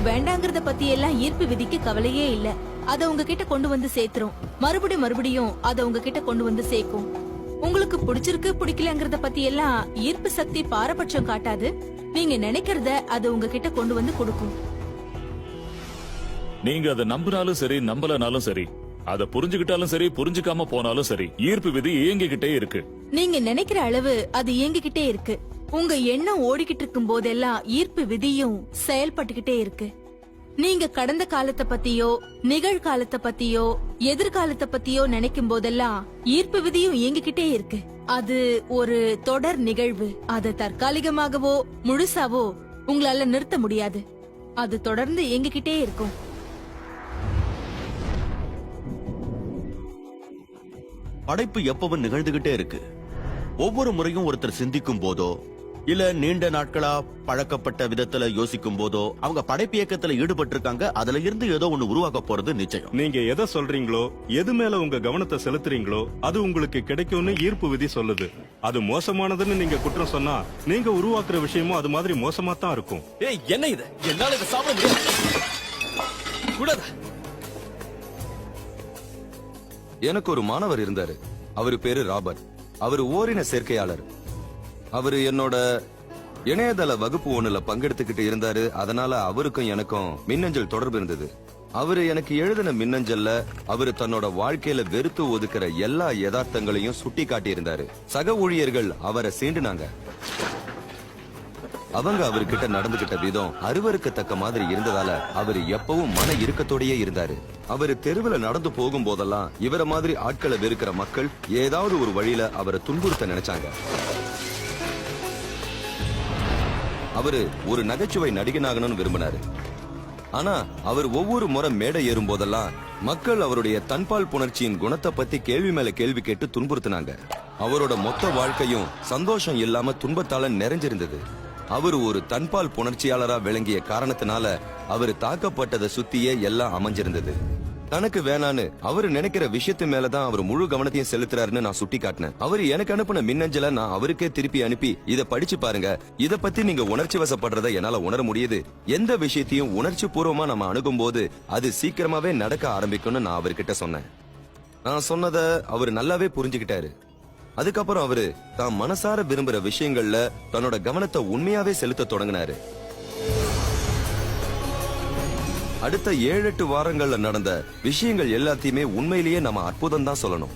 வேண்டாங்கிறத பத்தி எல்லாம் ஈர்ப்பு விதிக்கு கவலையே இல்ல. அத உங்ககிட்ட கொண்டு வந்து சேர்த்துரும். மறுபடியும் அத உங்ககிட்ட கொண்டு வந்து சேர்க்கும். உங்களுக்கு பிடிச்சிருக்கு பிடிக்கலங்கிறத பத்தி எல்லாம் ஈர்ப்பு சக்தி பாரபட்சம் காட்டாது. நீங்க நினைக்கிறத அது உங்ககிட்ட கொண்டு வந்து கொடுக்கும். நீங்க அதை நம்பினாலும் சரி நம்பலனாலும் சரி, அதை புரிஞ்சுக்கிட்டாலும் சரி புரிஞ்சுக்காம போனாலும் சரி, ஈர்ப்பு விதி இயங்கிக்கிட்டே இருக்கு. நீங்க நினைக்கிற அளவு அது இயங்கிக்கிட்டே இருக்கு. உங்க எண்ணம் ஓடிக்கிட்டு இருக்கும் போதெல்லாம் ஈர்ப்பு விதியும் செயல்பட்டுக்கிட்டே இருக்கு. நீங்க கடந்த காலத்தை பத்தியோ நிகழ்காலத்தை பத்தியோ எதிர்காலத்தை பத்தியோ நினைக்கும் போதெல்லாம் ஈர்ப்பு விதியும் இயங்கிக்கிட்டே இருக்கு. அது ஒரு தொடர் நிகழ்வு. அது தற்காலிகமாகவோ முழுசாவோ உங்களால நிறுத்த முடியாது. அது தொடர்ந்து இயங்கிக்கிட்டே இருக்கும். படைப்பு எப்பவும் நிகழ்ந்துகிட்டே இருக்கு. ஒவ்வொரு முறையும் ஒருத்தர் சிந்திக்கும் போதோ இல்ல நீண்ட நாட்களா பழக்கப்பட்ட விதத்துல யோசிக்கும் போதோ அவங்க படைப்பு இயக்கத்துல ஈடுபட்டு இருக்காங்க. அதுல இருந்து ஏதோ ஒண்ணு உருவாக்க போறது நிச்சயம். நீங்க எதை சொல்றீங்களோ, எது மேல உங்க கவனத்தை செலுத்துறீங்களோ அது உங்களுக்கு கிடைக்கும்னு ஈர்ப்பு விதி சொல்லுது. அது மோசமானதுன்னு நீங்க குற்றம் சொன்னா நீங்க உருவாக்குற விஷயமும் அது மாதிரி மோசமா தான் இருக்கும். ஏய், என்ன இது? என்னால இதை சாப்பிட முடியாது. கூடாது. எனக்கு ஒரு மாணவர் இருந்தாரு. அவரு பேரு ராபர்ட். அவரு ஓரின சேர்க்கையாளர். அவரு என்னோட இணையதள வகுப்பு ஒண்ணுல பங்கெடுத்துக்கிட்டு இருந்தாரு. அதனால அவருக்கும் எனக்கும் மின்னஞ்சல் தொடர்பு இருந்தது. அவரு எனக்கு எழுதின மின்னஞ்சல்ல அவரு தன்னோட வாழ்க்கையில வெறுத்து ஒதுக்குற எல்லா யதார்த்தங்களையும் சுட்டி காட்டி இருந்தாரு. சக ஊழியர்கள் அவரை சீண்டுனாங்க. அவங்க அவர்கிட்ட நடந்துகிட்ட விதம் அருவருக்கத்தக்க மாதிரி இருந்ததால அவரு எப்பவும் மன இறுக்கத்தோடயே இருந்தாரு. அவரு தெருவுல நடந்து போகும் போதெல்லாம் இவர மாதிரி ஆட்களை வெறுக்கிற மக்கள் ஏதாவது ஒரு வழியில அவரை துன்புறுத்த நினைச்சாங்க. அவரு ஒரு நகைச்சுவை நடிகனாகணும்னு விரும்பினாரு. ஆனா அவர் ஒவ்வொரு முறை மேடை ஏறும் போதெல்லாம் மக்கள் அவருடைய தன்பால் புணர்ச்சியின் குணத்தை பத்தி கேள்வி மேல கேள்வி கேட்டு துன்புறுத்தினாங்க. அவரோட மொத்த வாழ்க்கையும் சந்தோஷம் இல்லாம துன்பத்தால நிறைஞ்சிருந்தது. அவர் ஒரு தன்பால் புணர்ச்சியாளரா விளங்கிய காரணத்தினால அவரு தாக்கப்பட்டதை சுத்தியே எல்லாம் அமைஞ்சிருந்தது. தனக்கு வேணான்னு அவரு நினைக்கிற விஷயத்து மேலதான் அவர் முழு கவனத்தையும் செலுத்துறாருன்னு நான் சுட்டி காட்டினேன். அவரு எனக்கு அனுப்பின மின்னஞ்சலை நான் அவருக்கே திருப்பி அனுப்பி இத படிச்சு பாருங்க, இத பத்தி நீங்க உணர்ச்சி வசப்படுறத என்னால உணர முடியுது. எந்த விஷயத்தையும் உணர்ச்சி பூர்வமா நம்ம அணுகும் போது அது சீக்கிரமாவே நடக்க ஆரம்பிக்கும்னு நான் அவர்கிட்ட சொன்னேன். நான் சொன்னத அவரு நல்லாவே புரிஞ்சுக்கிட்டாரு. அதுக்கப்புறம் அவரு தான் மனசார விரும்புற விஷயங்கள்ல தன்னோட கவனத்தை உண்மையாவே செலுத்த தொடங்கினாரு. அடுத்த 7-8 வாரங்கள்ல நடந்த விஷயங்கள் எல்லாத்தையுமே உண்மையிலேயே நம்ம அற்புதம் தான் சொல்லணும்.